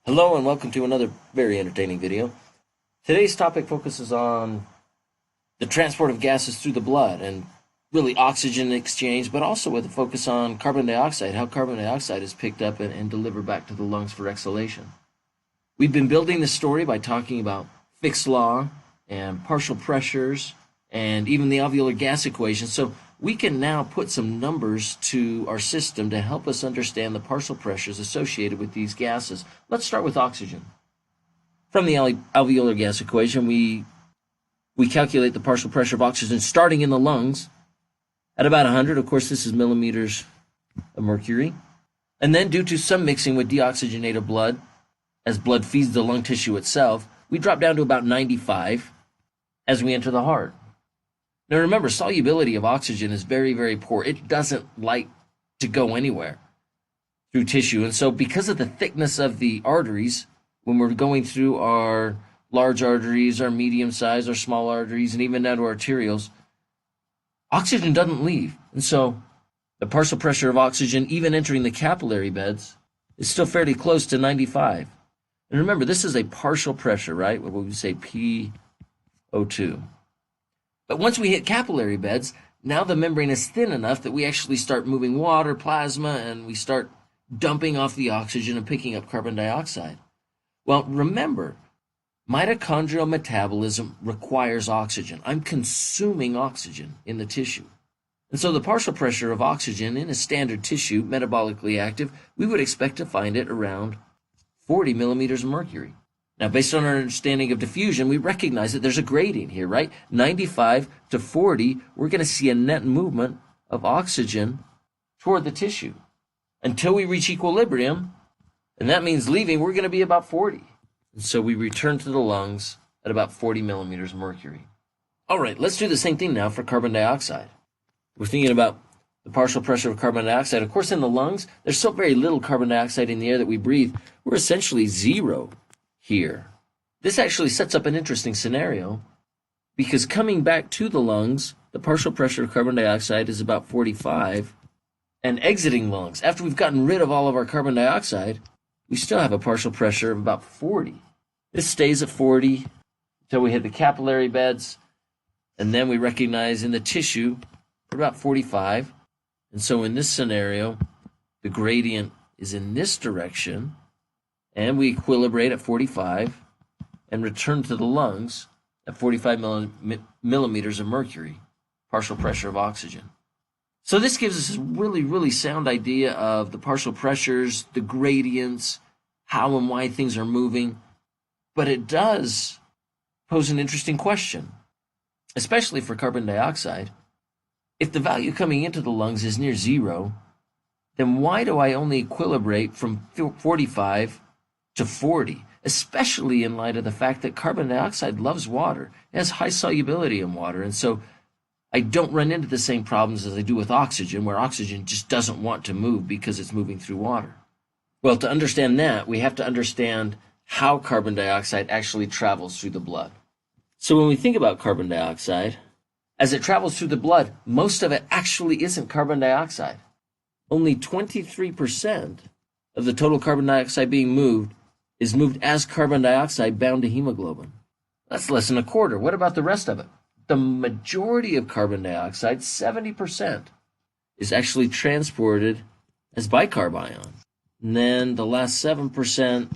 Hello and welcome to another very entertaining video. Today's topic focuses on the transport of gases through the blood and really oxygen exchange, but also with a focus on carbon dioxide, how carbon dioxide is picked up and delivered back to the lungs for exhalation. We've been building this story by talking about Fick's law and partial pressures and even the alveolar gas equation. So we can now put some numbers to our system to help us understand the partial pressures associated with these gases. Let's start with oxygen. From the alveolar gas equation, we calculate the partial pressure of oxygen starting in the lungs at about 100. Of course, this is millimeters of mercury. And then due to some mixing with deoxygenated blood, as blood feeds the lung tissue itself, we drop down to about 95 as we enter the heart. Now remember, solubility of oxygen is very, very poor. It doesn't like to go anywhere through tissue. And so because of the thickness of the arteries, when we're going through our large arteries, our medium size, our small arteries, and even down to arterioles, oxygen doesn't leave. And so the partial pressure of oxygen, even entering the capillary beds, is still fairly close to 95. And remember, this is a partial pressure, right? What we say PO2. But once we hit capillary beds, now the membrane is thin enough that we actually start moving water, plasma, and we start dumping off the oxygen and picking up carbon dioxide. Well, remember, mitochondrial metabolism requires oxygen. I'm consuming oxygen in the tissue. And so the partial pressure of oxygen in a standard tissue, metabolically active, we would expect to find it around 40 millimeters of mercury. Now, based on our understanding of diffusion, we recognize that there's a gradient here, right? 95 to 40, we're going to see a net movement of oxygen toward the tissue until we reach equilibrium, and that means leaving, we're going to be about 40. And so we return to the lungs at about 40 millimeters of mercury. All right, let's do the same thing now for carbon dioxide. We're thinking about the partial pressure of carbon dioxide. Of course, in the lungs, there's so very little carbon dioxide in the air that we breathe. We're essentially zero here. This actually sets up an interesting scenario because coming back to the lungs, the partial pressure of carbon dioxide is about 45, and exiting lungs, after we've gotten rid of all of our carbon dioxide, we still have a partial pressure of about 40. This stays at 40 until we hit the capillary beds, and then we recognize in the tissue we're about 45. And so in this scenario, the gradient is in this direction, and we equilibrate at 45 and return to the lungs at 45 millimeters of mercury, partial pressure of oxygen. So this gives us a really, really sound idea of the partial pressures, the gradients, how and why things are moving. But it does pose an interesting question, especially for carbon dioxide. If the value coming into the lungs is near zero, then why do I only equilibrate from 45 to 40, especially in light of the fact that carbon dioxide loves water. It has high solubility in water, and so I don't run into the same problems as I do with oxygen, where oxygen just doesn't want to move because it's moving through water. Well, to understand that, we have to understand how carbon dioxide actually travels through the blood. So when we think about carbon dioxide, as it travels through the blood, most of it actually isn't carbon dioxide. Only 23% of the total carbon dioxide being moved is moved as carbon dioxide bound to hemoglobin. That's less than a quarter. What about the rest of it? The majority of carbon dioxide, 70%, is actually transported as bicarb and then the last 7%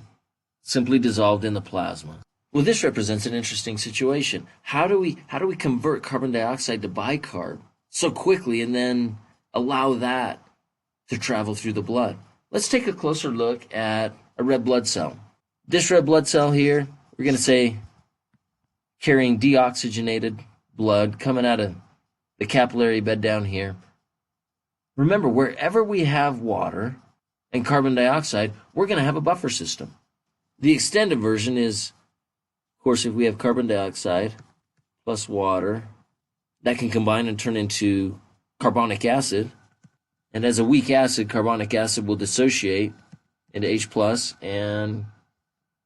simply dissolved in the plasma. Well, this represents an interesting situation. How do we convert carbon dioxide to bicarb so quickly and then allow that to travel through the blood? Let's take a closer look at a red blood cell. This red blood cell here, we're going to say carrying deoxygenated blood coming out of the capillary bed down here. Remember, wherever we have water and carbon dioxide, we're going to have a buffer system. The extended version is, of course, if we have carbon dioxide plus water, that can combine and turn into carbonic acid. And as a weak acid, carbonic acid will dissociate into H plus and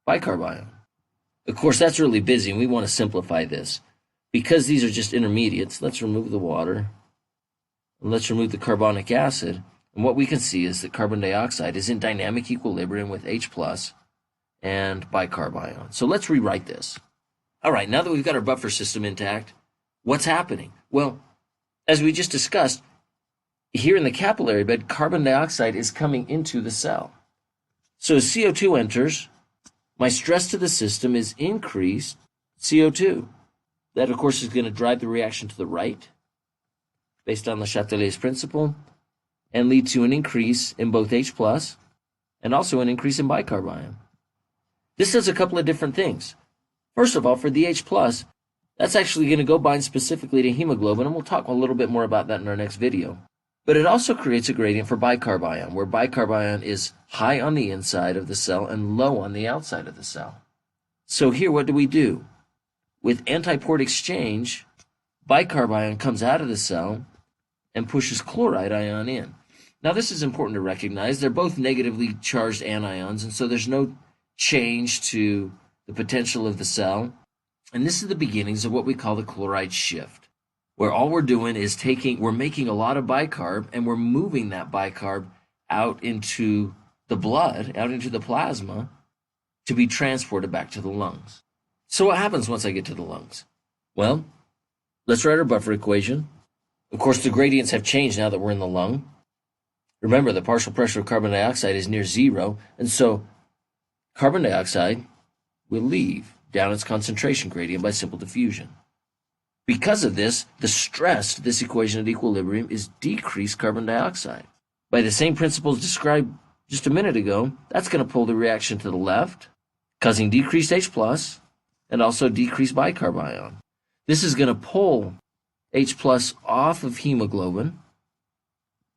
bicarb ion. Of course, that's really busy, and we want to simplify this. Because these are just intermediates, let's remove the water, and let's remove the carbonic acid, And what we can see is that carbon dioxide is in dynamic equilibrium with H+, and bicarb ion. So let's rewrite this. All right, now that we've got our buffer system intact, what's happening? Well, as we just discussed, here in the capillary bed, carbon dioxide is coming into the cell. So as CO2 enters, my stress to the system is increased CO2. That, of course, is going to drive the reaction to the right, based on the Chatelier's principle, and lead to an increase in both H plus and also an increase in bicarb ion. This does a couple of different things. First of all, for the H plus, that's actually going to go bind specifically to hemoglobin, and we'll talk a little bit more about that in our next video. But it also creates a gradient for bicarb ion, where bicarb ion is high on the inside of the cell and low on the outside of the cell. So here, what do? With antiport exchange, bicarb ion comes out of the cell and pushes chloride ion in. Now, this is important to recognize. They're both negatively charged anions, and so there's no change to the potential of the cell. And this is the beginnings of what we call the chloride shift, where all we're doing is we're making a lot of bicarb, and we're moving that bicarb out into the blood, out into the plasma, to be transported back to the lungs. So what happens once I get to the lungs? Well, let's write our buffer equation. Of course, the gradients have changed now that we're in the lung. Remember, the partial pressure of carbon dioxide is near zero, and so carbon dioxide will leave down its concentration gradient by simple diffusion. Because of this, the stress to this equation at equilibrium is decreased carbon dioxide. By the same principles described just a minute ago, that's going to pull the reaction to the left, causing decreased H plus and also decreased bicarb ion. This is going to pull H plus off of hemoglobin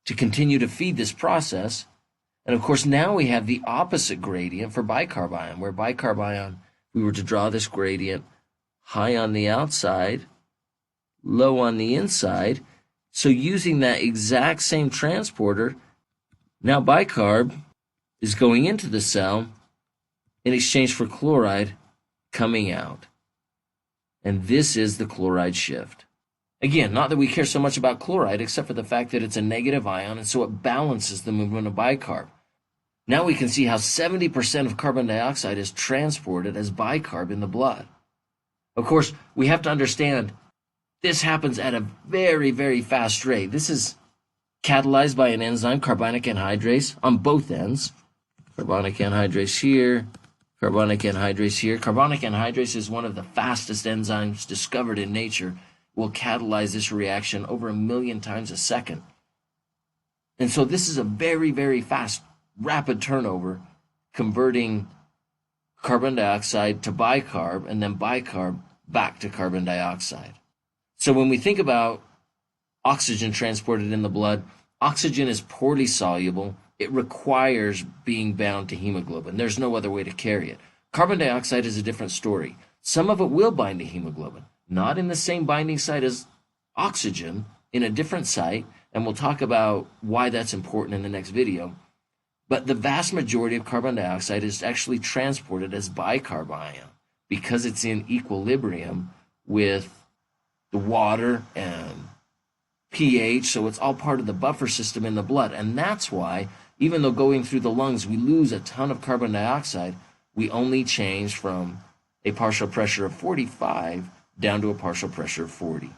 to continue to feed this process. And of course, now we have the opposite gradient for bicarb ion, where bicarb ion, we were to draw this gradient high on the outside, low on the inside. So using that exact same transporter, now bicarb is going into the cell in exchange for chloride coming out. And this is the chloride shift. Again, not that we care so much about chloride, except for the fact that it's a negative ion, and so it balances the movement of bicarb. Now we can see how 70% of carbon dioxide is transported as bicarb in the blood. Of course, we have to understand this happens at a very, very fast rate. This is catalyzed by an enzyme, carbonic anhydrase, on both ends. Carbonic anhydrase here, carbonic anhydrase here. Carbonic anhydrase is one of the fastest enzymes discovered in nature. Will catalyze this reaction over 1 million times a second. And so this is a very, very fast, rapid turnover, converting carbon dioxide to bicarb and then bicarb back to carbon dioxide. So when we think about oxygen transported in the blood, oxygen is poorly soluble. It requires being bound to hemoglobin. There's no other way to carry it. Carbon dioxide is a different story. Some of it will bind to hemoglobin, not in the same binding site as oxygen, in a different site, and we'll talk about why that's important in the next video. But the vast majority of carbon dioxide is actually transported as bicarb ion because it's in equilibrium with the water and pH, so it's all part of the buffer system in the blood. And that's why, even though going through the lungs we lose a ton of carbon dioxide, we only change from a partial pressure of 45 down to a partial pressure of 40.